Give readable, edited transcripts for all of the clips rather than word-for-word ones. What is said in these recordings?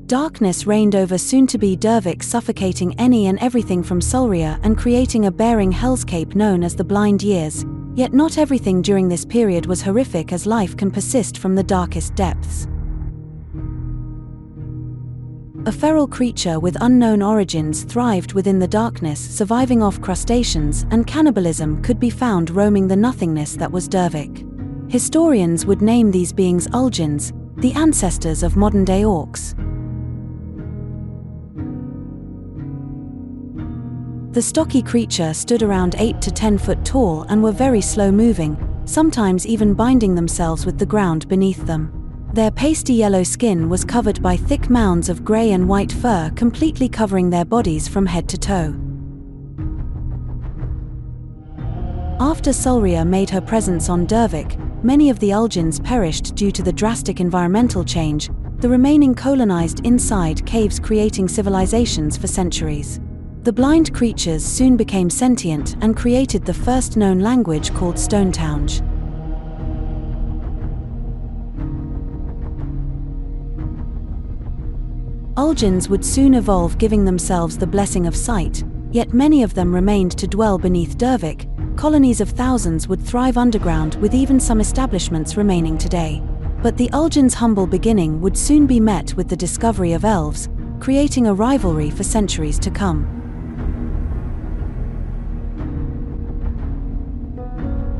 Darkness reigned over soon-to-be Durvik, suffocating any and everything from Solria and creating a bearing hellscape known as the Blind Years. Yet not everything during this period was horrific, as life can persist from the darkest depths. A feral creature with unknown origins thrived within the darkness, surviving off crustaceans, and cannibalism could be found roaming the nothingness that was Durvik. Historians would name these beings Ulgins, the ancestors of modern-day orcs. The stocky creature stood around 8 to 10 foot tall and were very slow-moving, sometimes even binding themselves with the ground beneath them. Their pasty yellow skin was covered by thick mounds of grey and white fur, completely covering their bodies from head to toe. After Solria made her presence on Durvik, many of the Ulgins perished due to the drastic environmental change, the remaining colonized inside caves, creating civilizations for centuries. The blind creatures soon became sentient and created the first known language called Stonetownge. Ulgins would soon evolve, giving themselves the blessing of sight, yet many of them remained to dwell beneath Durvik. Colonies of thousands would thrive underground, with even some establishments remaining today. But the Ulgins' humble beginning would soon be met with the discovery of elves, creating a rivalry for centuries to come.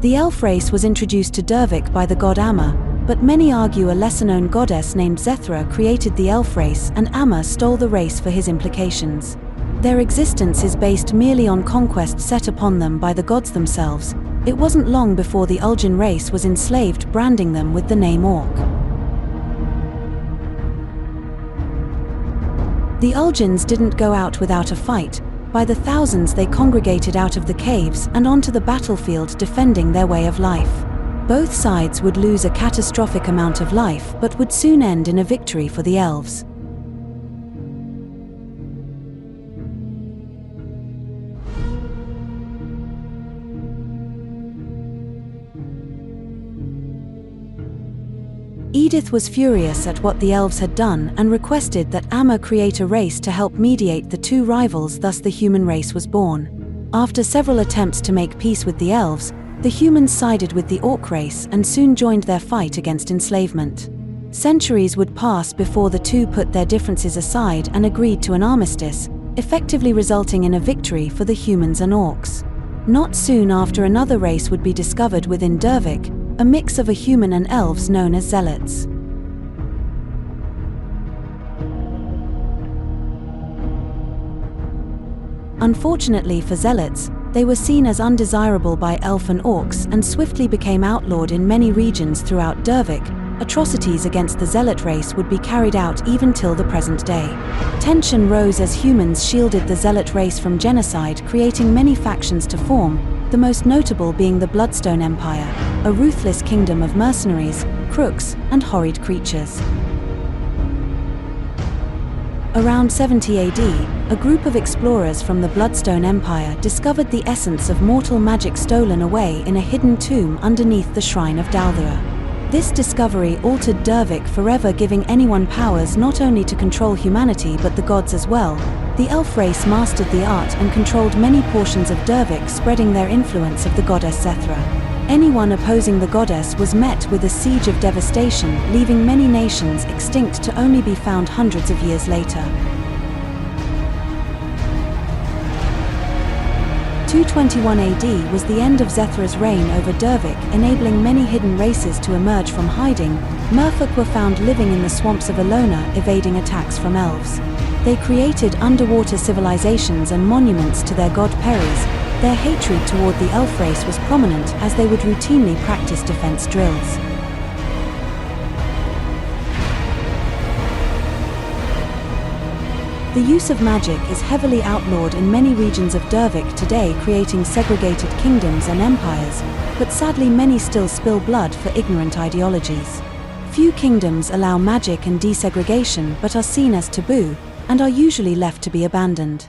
The elf race was introduced to Durvik by the god Amma, but many argue a lesser-known goddess named Zethra created the elf race and Amma stole the race for his implications. Their existence is based merely on conquest set upon them by the gods themselves. It wasn't long before the Ulgin race was enslaved, branding them with the name Orc. The Ulgins didn't go out without a fight. By the thousands they congregated out of the caves and onto the battlefield, defending their way of life. Both sides would lose a catastrophic amount of life, but would soon end in a victory for the elves. Edith was furious at what the elves had done and requested that Amma create a race to help mediate the two rivals. Thus the human race was born. After several attempts to make peace with the elves, the humans sided with the Orc race and soon joined their fight against enslavement. Centuries would pass before the two put their differences aside and agreed to an armistice, effectively resulting in a victory for the humans and Orcs. Not soon after, another race would be discovered within Durvik, a mix of a human and elves known as Zealots. Unfortunately for Zealots, they were seen as undesirable by elf and orcs and swiftly became outlawed in many regions throughout Durvik. Atrocities against the Zealot race would be carried out even till the present day. Tension rose as humans shielded the Zealot race from genocide, creating many factions to form, the most notable being the Bloodstone Empire, a ruthless kingdom of mercenaries, crooks, and horrid creatures. Around 70 AD, a group of explorers from the Bloodstone Empire discovered the essence of mortal magic stolen away in a hidden tomb underneath the shrine of Daldera. This discovery altered Durvik forever, giving anyone powers not only to control humanity but the gods as well. The elf race mastered the art and controlled many portions of Durvik, spreading their influence of the goddess Zethra. Anyone opposing the goddess was met with a siege of devastation, leaving many nations extinct to only be found hundreds of years later. 221 AD was the end of Zethra's reign over Durvik, enabling many hidden races to emerge from hiding. Merfolk were found living in the swamps of Alona, evading attacks from elves. They created underwater civilizations and monuments to their god Peris. Their hatred toward the elf race was prominent as they would routinely practice defense drills. The use of magic is heavily outlawed in many regions of Durvik today, creating segregated kingdoms and empires, but sadly many still spill blood for ignorant ideologies. Few kingdoms allow magic and desegregation but are seen as taboo, and are usually left to be abandoned.